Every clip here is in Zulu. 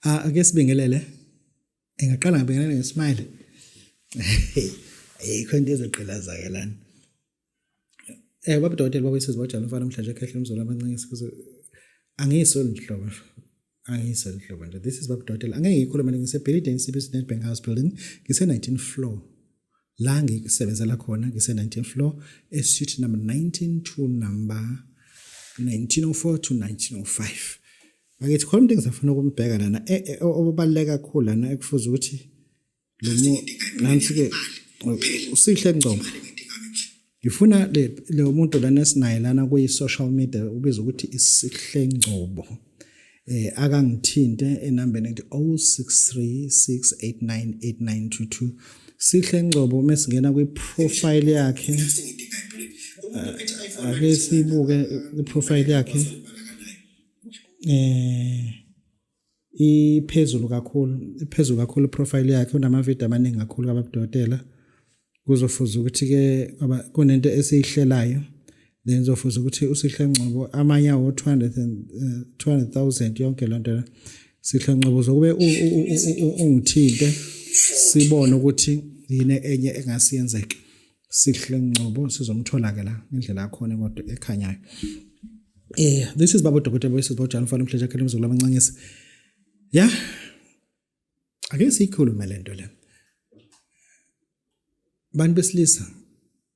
Ake sibingelele. Engaqala ngibingelele ngesmile. Ikhonto ezoqhilaza ke lana. Baba Dotela baba isizibojana mfana namhlanje ekhehle umzolo abancane sikuze angisoli nhlobo. Angisoli nhlobo nje. This is Baba Dotela. Angeke ngikhulume ngise building CBC Nedbank House building. Ngise 19th floor. La ngisebenzela khona ngise 19th floor suite number 19 to number 1904 to 1905. Ngathi khona into engizafuna ukumbheka lana obaleka kakhulu lana ekufuza ukuthi lo nansi ke usihle Ngcobo. Ngifuna le umuntu lana esinaye lana kuyi social media ubiza ukuthi isihle Ngcobo. Akangithinte enambeni ethi 0636898922. Sihle Ngcobo mesingena kwi profile yakhe. Ake sibuke i profile yakhe. Iphezulu kakhulu profile yakhe unama video amaningi kakhulu kaBaba Dotela. Kuzofuza ukuthi ke kunento esihlelayo then uzofuza ukuthi usihle Ngcobo amanye awo 200,000 yonke lonto Sihle Ngcobo zokube ungithinte sibone ukuthi yini enye engasiyenzeka Sihle Ngcobo sizomthola ke la ngendlela yakho kodwa ekhanyayo. This is Baba Dotela wesibojana mfana namhlanje ekhala umzulu abancancisa. Yeah. Ake sikhulume lento le. Bantu besilisa,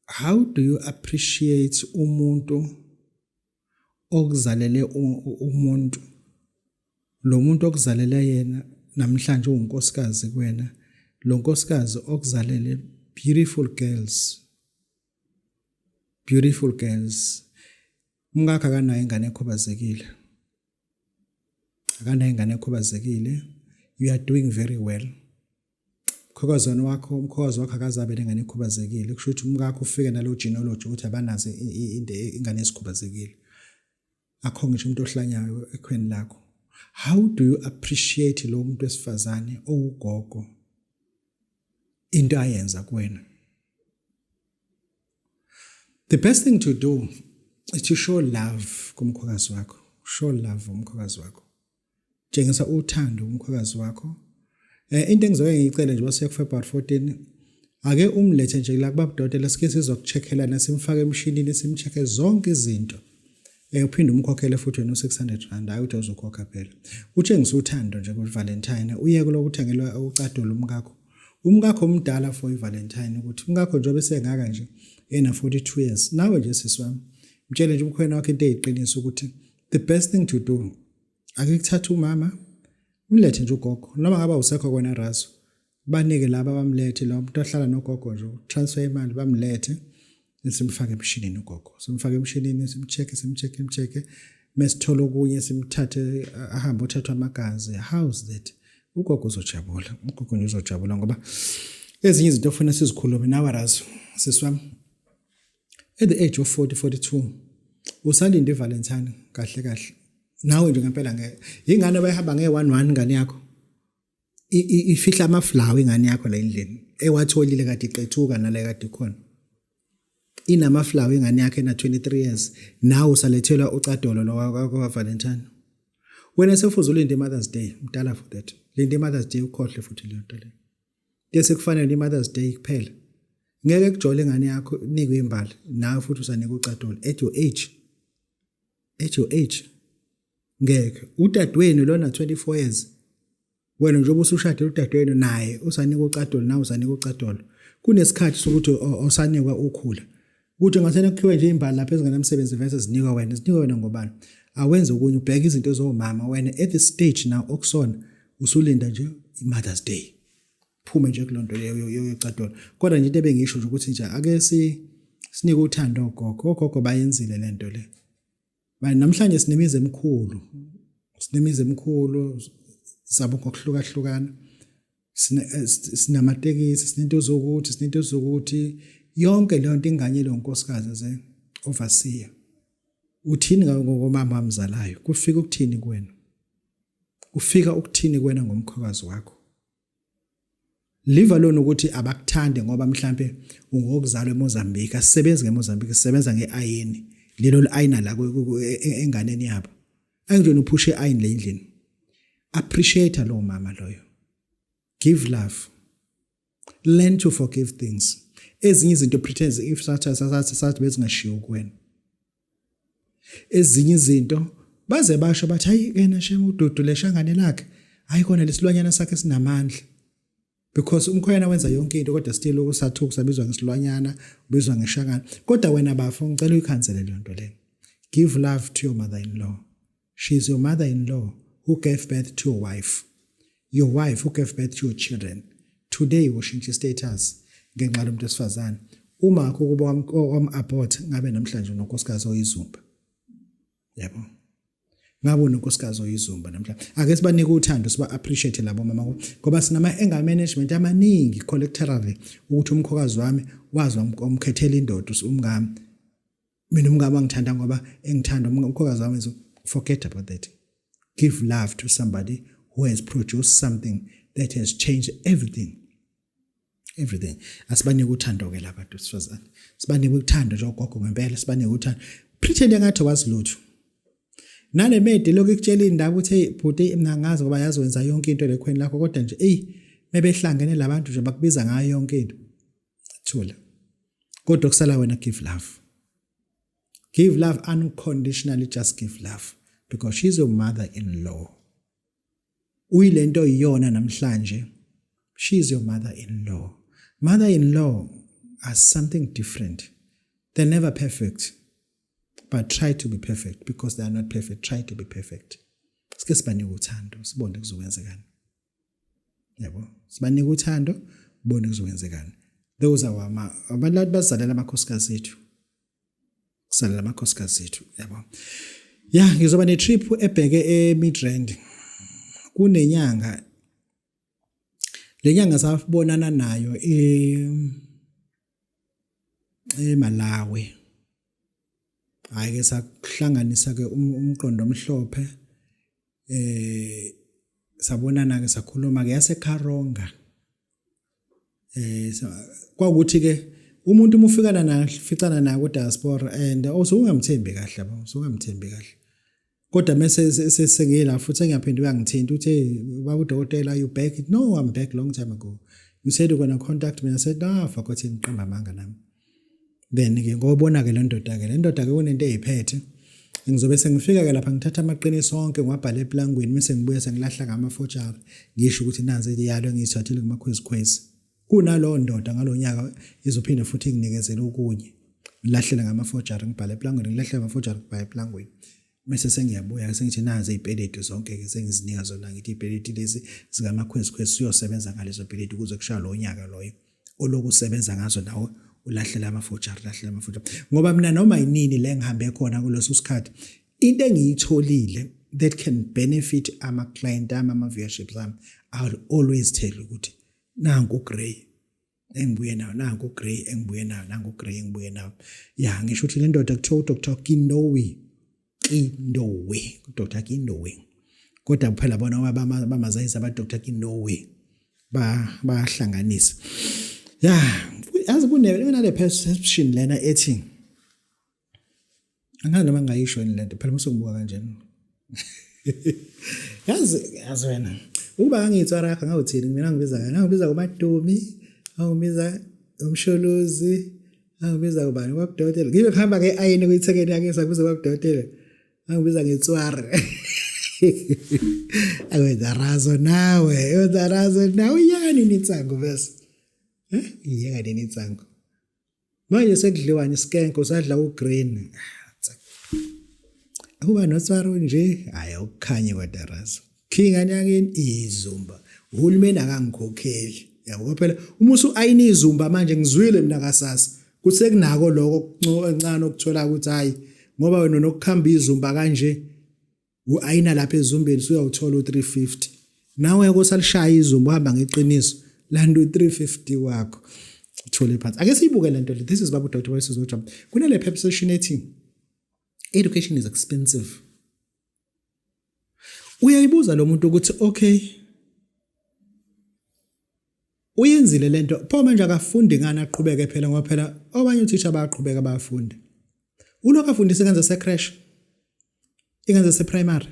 how do you appreciate umuntu okuzalele umuntu? Lo muntu okuzalele yena namhlanje unkosikazi kuwena. Lo nkosikazi okuzalele beautiful girls. Mngakho akanayo ingane ekhubazekile. You are doing very well. Umkhokazi wakho akazabe nengane ekhubazekile. Kusho ukuthi umkakho ufike nalo genealogy ukuthi abanazo ingane esikhubazekile. Akho ngisho umuntu ohlanyayo ekhweni lakho. How do you appreciate lo muntu wesifazane owugogo into ayenza kuwena? The best thing to do is to show love kumkhokazi wakho. Show love umkhokazi wakho. Tshengisa uthando umkhokazi wakho. Into engizoke ngicela nje wase February 14 ake umlethe nje la kuBaba Dotela sike sizokucheckelana simfake emshinini simchecke zonke izinto. Uphinde umkhokhele futhi wena u600 hayi uthi uzokhokha phela. Utshengisa uthando nje ku Valentine uye kulo kuthengelwa ucadolo umkakho. Umkakho omdala for iValentine ukuthi umkakho nje obesengaka nje ena 42 years. Nawe nje sisiwami mtshele nje umkhwena wakhe into eyiqiniso ukuthi the best thing to do ake kuthatha umama umlethe nje ugogo noma ngaba usekho kwena raso banike laba bamlethe lo muntu ohlala nogogo nje transfer imali bamlethe simfake emshinini ugogo simfake emshinini simchecke mesithola okunye simthathe ahambe uthathwa amagazi. How's that? Ugogo uzojabula nje uzojabula ngoba ezinye izinto ofuna sizikhulume nawe raso siswami. At the age of 42 usalinde iValentine kahle nawe nje ngempela ingane bayihamba nge11 ingane yakho ifihla amaflower ingane yakho la endlini ewatholile kade iqethuka nale kade khona inamaflower ingane yakhe na 23 years nawe usalethelwa ucadolo lo kwa Valentine. Wena sefuza ulinde Mother's Day mdala for that. Linde Mother's Day ukhohle futhi le nto le bese kufanele iMother's Day kuphela ngeke kujole ingane yakho nikwe imbali nawe futhi usanika ucadolo at your age ngeke udadewenu lona 24 years wena njengoba usushade udadewenu naye usanika ucadolo nawe usanika ucadolo kunesikhathi sokuthi osanikwa ukhula ukuthi ngasena kukhiwe nje imbali lapha ezinganamsebenzi versus zinikwa wena ngobani awenze okunye ubheka izinto ezomama wena at the stage now okusona usulinda nje iMother's Day phume nje kulonto yocadolo kodwa nje into ebengisho nje ukuthi nje ake sinike uthando ogogo bayenzile lento le. Manje namhlanje sinemize emkhulu sabo ngokuhlukahlukana sinamatekisi sinento zokuthi yonke le nto inganye lo nkosikazi ze overseer uthini ngomama amzalayo kufika ukuthini kuwena ngomkhokazi wakho. Live alone ukuthi abakuthande ngoba mhlambe ungokuzalwa eMozambique asisebenzi ngeMozambique sisebenza ngeayini lelo ayina la enganeni yabo angijona uphushe ayini le endlini appreciate lo mama loyo. Give love. Learn to forgive things. Ezinye izinto pretend if sathi bezingashiyo kuwena. Ezinye izinto baze basho bathi hayi kena shema ududu leshangane lakhe hayi khona lesilwanyana sakhe sinamandla. Because umkhwena wenza yonke into kodwa still ukusathuka sabizwa ngesilwanyana ubizwa ngeshangana kodwa wena bafu ngicela uyikhansele le nto le. Give love to your mother-in-law. She is your mother-in-law who gave birth to your wife. Your wife who gave birth to your children. Today ushintsha status ngenxa lomuntu esifazane. Uma akho kuba abort ngabe namhlanje unonkosikazi oyizumba. Yabo. Ngabe unonkosikazi oyizumba namhlanje. Ake sibanike uthando siba appreciate labo mama ngoba sinama anger management amaningi collectively ukuthi umkhokazi wami wazi umkhethela indoda umngami. Mina umngami angithanda ngoba engithanda umkhokazi wami forget about that. Give love to somebody who has produced something that has changed everything. Everything. Asibanike uthando ke lapha bantu sifazane. Sibanike uthando nje ogogo ngempela sibanike uthando. Pretend engathi wazi lutho. Nale mede lokho ikutshela indaba ukuthi hey bhuti mina ngazi ngoba yazi wenza yonke into lekhweni lakho kodwa nje mebehlangene labantu nje bakubiza ngayo yonke into. Thula. Kodwa kusala wena give love. Give love unconditionally, just give love because she's your mother-in-law. Uyilento iyona namhlanje. She's your mother-in-law. Mother-in-law are something different. They're never perfect. But try to be perfect because they are not perfect. Try to be perfect. Sike sibanike uthando, sibone kuzokwenzekani. Yabo. Sibanike uthando, sibone kuzokwenzekani. Those are abantu bazalela amakhosikazi ethu. Kusalela amakhosikazi ethu, yabo. Yeah, ngizoba ne trip ebheke eMidrand. Kunenyanga lenyanga sabonana nayo eMalawi. Ayike sakuhlanganisa ke umqondo omhlophe sabonana ke sakhuluma ke yaseKharonga kwakuthi ke umuntu umufikana naye ficana naye ku diaspora and also ungamthembi kahle yabo ungamthembi kahle kodwa mase sengila futhi engiyaphinde uyangithinta uthe babudokotela you back no I'm back long time ago you said you're going to contact me I said no forgot ngiqamba amanga nami then ke ngobona ke le ndoda ke kunento eziphethe ngizobe sengifika ke lapha ngithatha amaqiniso onke ngwabhala eplangweni bese ngibuye sengilahla ngama-forgery ngisho ukuthi nazi iyalo engiyithathile kumakhwezikhwezi kunalo ndoda ngalonyaka izophinde futhi inginikezele okunye ngilahlela ngama-forgery ngibhala eplangweni ngilahla ngama-forgery ngibhala eplangweni bese sengiyabuya sengithi nazi izipeleti zonke ke sengizinika zona ngithi izipeleti lezi zikamakhwezikhwezi siyosebenza ngalezo peleti kuze kushaya lo nyaka loyo olokusebenza ngazo nawo ulahlela ama-forgery ngoba mina noma yinini le ngihambe khona kuleso sikhathi into engiyitholile that can benefit ama-client ama-viewerships ami I will always tell ukuthi nangu Gray engibuye nawo nangu Gray engibuye nawo nangu Gray engibuye nawo ya ngisho ukuthi le ndoda kuthiwa Dr. Kindowe Dr. Kindowe kodwa phela bona bamazayisa aba Dr. Kindowe bahlanganisa ya yazi kunale perception lena ethi angani noma ngayisho le nto phela musokubuka kanjani yazi wena uba ngitswara akha ngawuthini mina ngibiza kuMadomi awubiza umsholozi awubiza ubani kwakudokotela ngibe khamba ke ayini kuyithekeni yake sakubiza kwakudokotela awubiza ngitswara awenza razo nawe uyani nitsango bese iyeka nenitsango manje sekudliwani skank usadla ugreen akuba notswaro nje hayi ukukhanye kwadarazo kinga nyakeni izumba uhulumeni akangikhokheli yabo phela umusu ayini izumba manje ngizwile mina kasasa kusekunako lokho encane ukuthola ukuthi hayi ngoba wena nokukhamba izumba kanje uayina lapha ezumbeni uyawuthola u350 nawe ukosalishaya izumba uhamba ngeqiniso landa u350 wakho uthole phansi ake siyibuke lento le this is babu Dr. Wesizo Jam kunale perception ethi education is expensive uyayibuza lo muntu ukuthi okay uyenzile lento pho manje akafundi ngani aqhubeke phela ngoba phela abanye uthisha bayaqhubeka bayafunda ulokho afundisa kanza secresh ingenza seprimary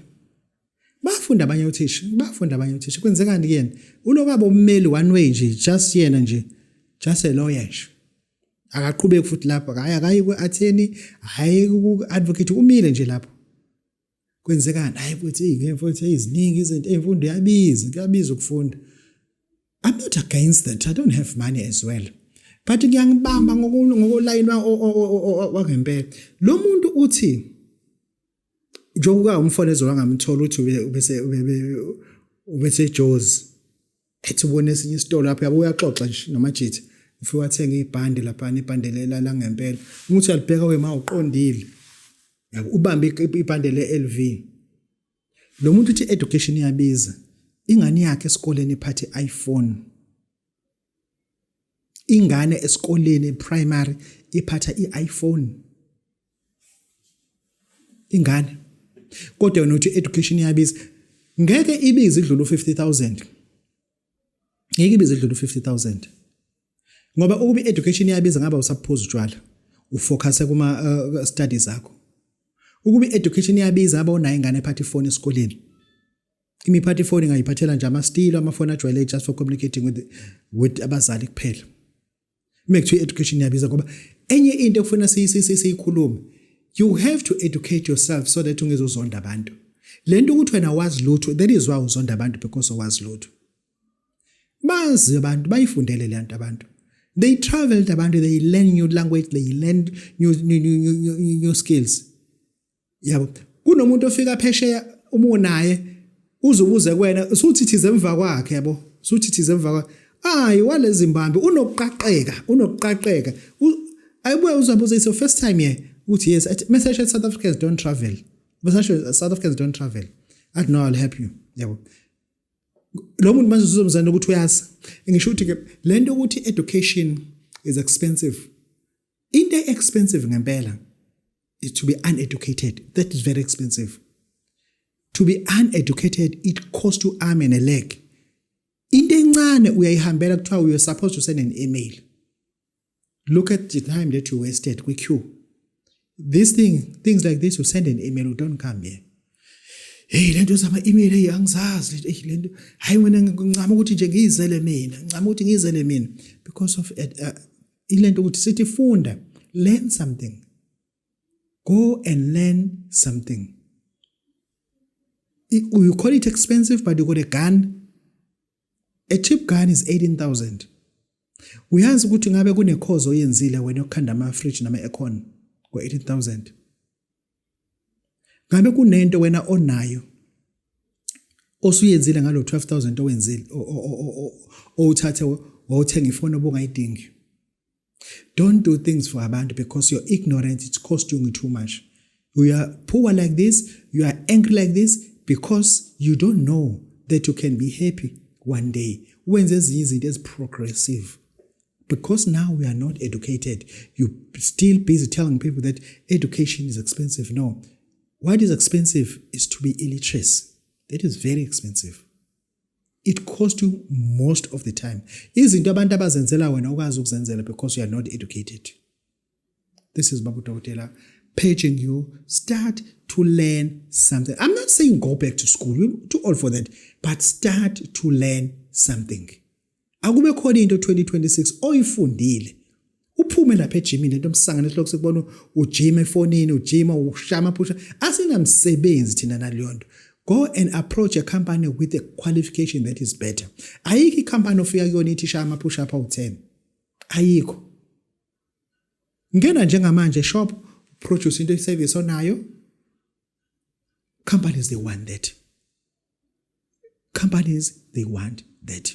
bafunda abanye othisha kwenzekani kuyena ulokaba ummeli one way nje just yena nje just a lawyer nje akaqhubeki futhi lapho akayi ku-attorney hayi ku-advocate umile nje lapho kwenzekani hayi futhi eziningi izinto imfundo kuyabiza ukufunda. I'm not against that. I don't have money as well. But ngiyangibamba ngokulayini wangempela. Lo muntu uthi njengoba umfonezo wangamthola uthi ubese Jozi. Ethi ubone esinye isitolo lapho yabo uyaxoxa nje nomajithi. Ufike wathenga ibhande lapha ibhandelela la ngempela. Umuthi alibheka wema uqondile. Yabo ubambe ibhande le-LV. Lo muntu uthi education iyabiza. Ingane yakhe esikoleni iphathe iPhone. Ingane esikoleni primary iphatha iPhone. Ingane. Kodwa wena uthi education iyabiza. Ngeke ibize idlula 50,000. Ngeke ibize idlula 50,000. Ngoba ukuba education iyabiza ngaba usaphuza utshwala. Ufocus kuma studies zakho. Ukuba education iyabiza aba unayo ingane ephatha iphone esikoleni. Imiphathi phone ngayiphathela nje ama-stilo amafoni ajwayele just for communicating with abazali kuphela. Mekuthiwa education iyabiza ngoba enye into ekufuna siyikhulume, you have to educate yourself so that ungezozonda abantu. Lento ukuthi wena wazi lutho, that is why uzonda abantu because wazi lutho. Bazi abantu bayifundele le nto abantu. They traveled abantu, they learn new language, they learn new skills. Yabo kunomuntu ofika phesheya umunaye uzubuze kuwena usuthithize emva kwakhe yabo usuthithize emva kwakhe hayi walezi mbambi unokuqaqeka ayibuye uzabuza it's your first time here uthi yes message South Africans don't travel South Africans don't travel I know I'll help you yabo lo muntu manje uzomzana ukuthi uyazi ngisho ukuthi ke lento ukuthi education is expensive into expensive ngempela is to be uneducated. That is very expensive. To be uneducated, it costs you arm and a leg. Into encane uyayihambela kuthiwa you're supposed to send an email. Look at the time that you wasted with you. Things like this, you send an email, you don't come here. Hey, lento zama email hey angizazi lento. Hayi wena ngicama ukuthi nje ngizele mina. Because of ilento ukuthi sithi funda, learn something. Go and learn something. You call it expensive, but you got a gun. A cheap gun is 18,000. Uyazi ukuthi ngabe kune-course oyenzile wena yokukhanda ama-fridge nama-aircon kwa 18,000. Ngabe kunento wena onayo osuyenzile ngalo 12,000 owenzile owuthathe wawuthenga ifoni obungayidingi. Don't do things for abantu because you're ignorant. It's costing you too much. You are poor like this. You are angry like this because you don't know that you can be happy one day. When there's easy, there's progressive. Because now we are not educated. You're still busy telling people that education is expensive. No. What is expensive is to be illiterate. That is very expensive. It costs you most of the time. Izinto abantu abazenzela wena ukwazi ukuzenzela because you are not educated. This is Babu Tawatela paging you. Start to learn something. I'm not saying go back to school. You're too old for that. But start to learn something. Akube khona into 2026 oyifundile. Uphume lapha ejimini lento msangane ehloko sekubona ujima efonini, ujima ushama phusha. Asinamsebenzi thina naleyo nto. Go and approach a company with a qualification that is better. Ayikho icompany ofika kuyona ithi shaya ama-push up awu-10. Ayikho. Ngena njengamanje shop, produce into service onayo. Companies, they want that. Companies, they want that.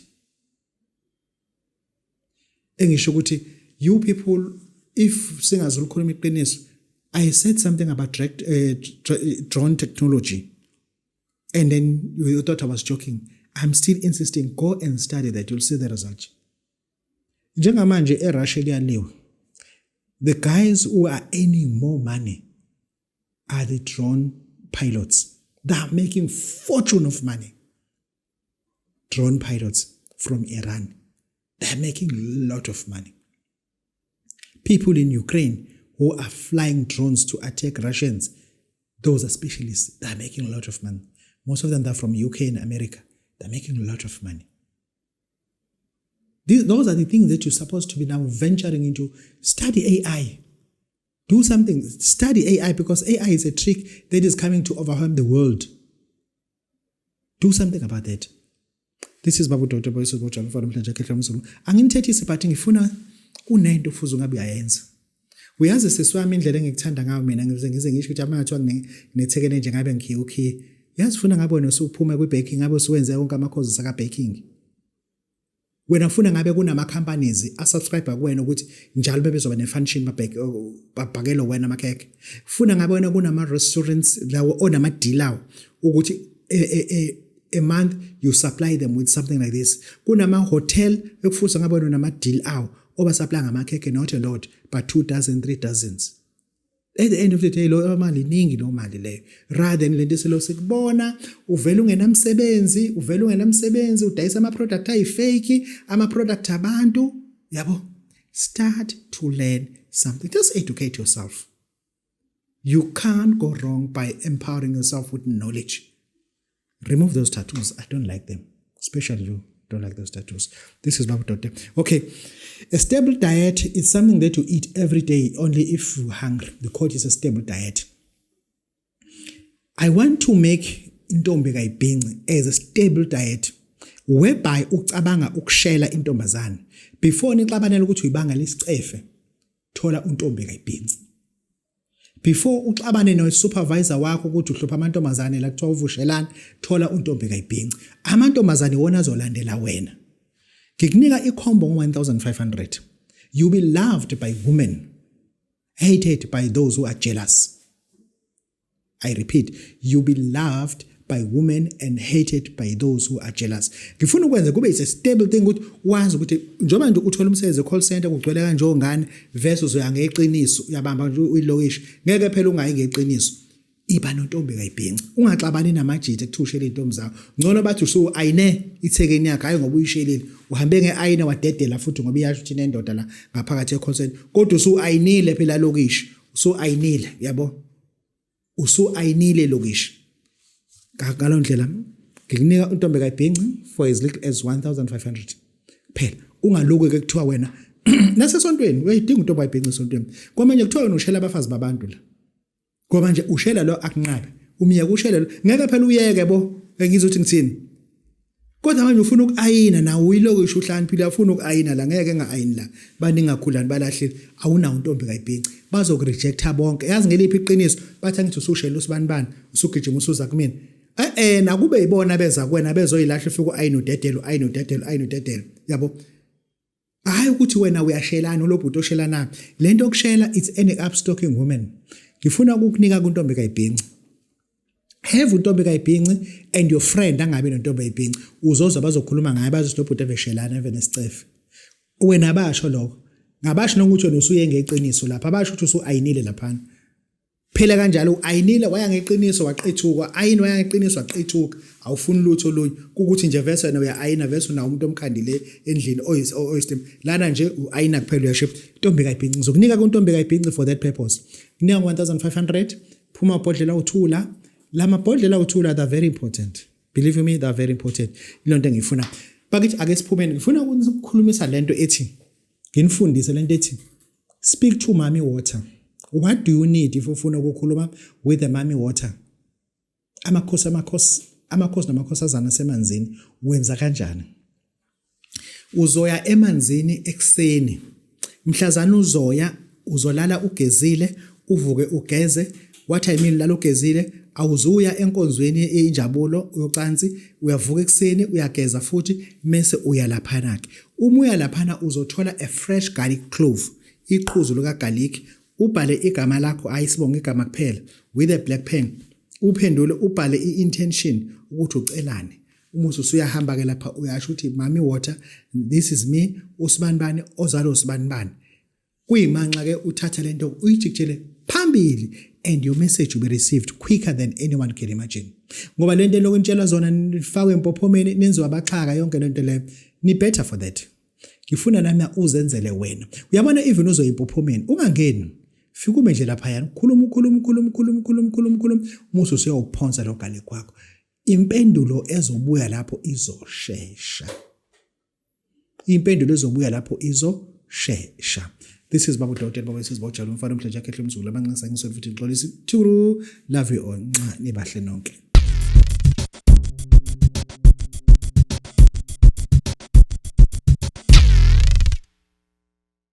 Engisho ukuthi you people, if singazukhuluma iqiniso, I said something about drone technology. And then you thought I was joking. I'm still insisting, go and study that. You'll see the result. Njengamanje eRussia liyaliwa. The guys who are earning more money are the drone pilots. They are making fortune of money. Drone pilots from Iran. They are making a lot of money. People in Ukraine who are flying drones to attack Russians, those are specialists. They are making a lot of money. Most of them are from UK and America. They're making a lot of money. Those are the things that you're supposed to be now venturing into. Study AI. Do something. Study AI, because AI is a trick that is coming to overwhelm the world. Do something about that. This is Babu Dr. Boyce Bocha for the angimthethise but ngifuna unento ufuza ungabe uyayenza. Uyazi seswami indlela engikuthanda ngayo mina ngize ngisho ukuthi amathiwa nginethekene nje ngabe ngikhiye. Yazi ufuna ngabe wena usuphuma kwi-baking ngabe usuwenze yonke ama-courses aka-baking. Wena ufuna ngabe kunama companies asubscribe kuwena ukuthi njalo bebezoba ne-function babhakele wena amakhekhe. Ufuna ngabe wena kunama restaurants lawo onama deal ukuthi a month you supply them with something like this. Kunama hotel ekufuza ngabe wena nama deal oba supply ngamakhekhe not a lot but 2 dozen 3 dozens. At the end of the day lo mali ningi lo mali leyo, rather than lento selo sikubona uvela ungenamsebenzi udayisa ama product ayifake, ama product abantu yabo. Start to learn something. Just educate yourself. You can't go wrong by empowering yourself with knowledge. Remove those tattoos. I don't like them, especially you don't like those tattoos. This is Babu Dr. Okay, a stable diet is something that you eat every day only if you're hungry. The quote is a stable diet. I want to make intombi kayibhinci as a stable diet whereby ucabanga ukushela intombazana before nixabanela ukuthi uyibanga lesicefe, thola untombi kayibhinci. Before uxabane no supervisor wakho ukuthi uhlupha amantombazane la kuthiwa uvushelana, thola untombi kayibhinci. Amantombazane wona azolandela wena. Ngikunika ikhombo ngo-1500. You will be loved by women, hated by those who are jealous. I repeat, you will be loved by women and hated by those who are jealous. Ngifuna ukwenza kube is a stable thing ukuthi wazi ukuthi njoba nje uthola umsebenzi call center kugcwele kanjalo ngani versus uya ngeqiniso uyabamba nje uyilokishi ngeke phela ungayi ngeqiniso. Iba nontombi kayibhinci, ungaxabani namajithe ekuthushela intombi zakho. Ngcono bathi usu ayine ithekeni yakhe hayi ngoba uyishelile, uhambe ngeayine wadedela futhi ngoba iyasho ukuthi nendoda la ngaphakathi ecall center, kodwa usu ayinile phela lokishi, usu ayinile yabo, usu ayinile lokishi. Ngalo ndlela ngikunika untombi kayibhinci for as little as 1500 phela. Ungaluke ke kuthiwa wena nasesontweni uyayidinga untombi kayibhinci esontweni, kwamanje kuthiwa wena ushela abafazi babantu la, ngoba nje ushela lo akunqabe umiyeke ushela lo ngeke phela uyeke bo ngizothi ngithini. Kodwa manje ufuna ukayina nawe uyilokishi uhlaniphile ufuna ukayina la ngeke ngaayini la baningakhulani balahlile awunawo untombi kayibhinci bazokurejecta bonke. Yazi ngeliphi iqiniso bathi angithi usushela usibani usugijima usuza kumina nakube ibona beza kuwena bezoyilahla ufike ayini udedelo yabo. Hayi ukuthi wena uyashelana ulobhuti oshelana lento okushela it's any upstocking woman. Ngifuna ukukunika kuntombi kayibhinci. Have untombi kayibhinci and your friend angabe nontombi kayibhinci uzoza bazokhuluma ngaye bazosibhuti eveshelana evenesicefe. Wena basho lokho ngabasho nokuthi wena usuye ngeqiniso lapha basho ukuthi usu ayinile lapha. Phela kanjalo ayinile waya ngeqiniso waqethuka, ayini waya ngeqiniso waqethuka, awufuni lutho lunye ukuthi nje vese wena uyayina vese una umuntu omkhandile endlini oyistem lana nje ayina kuphela uyaship. Intombi kayibhinci ngizokunika kuntombi kayibhinci for that purpose. Kunika 1500 phuma ubhodlela uthula. Lama bhodlela uthula are very important, believe me, they are very important. Ilonto engifuna bakithi ake siphumeni ngifuna ukukhulumisa lento ethi nginifundise lento ethi speak to mommy water. What do you need if ufuna ukukhuluma with the mommy water? Amakhosi namakhosazana semanzini wenza kanjani? Uzoya emanzini ekseni, mhlazana uzolala ugezile, uvuke ugeze. What I mean lala ugezile, awuzuya enkonzweni yenjabulo uyocansi, uyavuka ekseni uyageza futhi mase uyalaphana ke. Uma uyalaphana uzothola a fresh garlic clove, iqhuzu lika garlic. Ubhale igama lakho ayisibonga igama kuphela with a black pen. Uphendule ubhale i-intention ukuthi ucelane. Uma usuyahamba ke lapha uyasho ukuthi mommy water, this is me usibanibani ozalo usibanibani. Kuyimanxa ke uthatha lento uyijikjele phambili and your message will be received quicker than anyone can imagine. Ngoba lento lokutshela zona nifakwe empophomeni nenziwa abaxhaka yonke lento leyo ni better for that. Ngifuna nami uzenzele wena. Uyabona even uzoyimpophomeni ungangeni. Fika ume nje lapha yana khuluma musu usiyawuphonsa lo gale kwakho. impendulo ezobuya lapho izoshesha. Impendulo ezobuya lapho izoshesha. This is Babu Dr. Baba Sisibo Jalo umfana omhlanje akhehle umzulu abanxisa ngisofuthi ngixolisi thuru love you all nibahle nonke.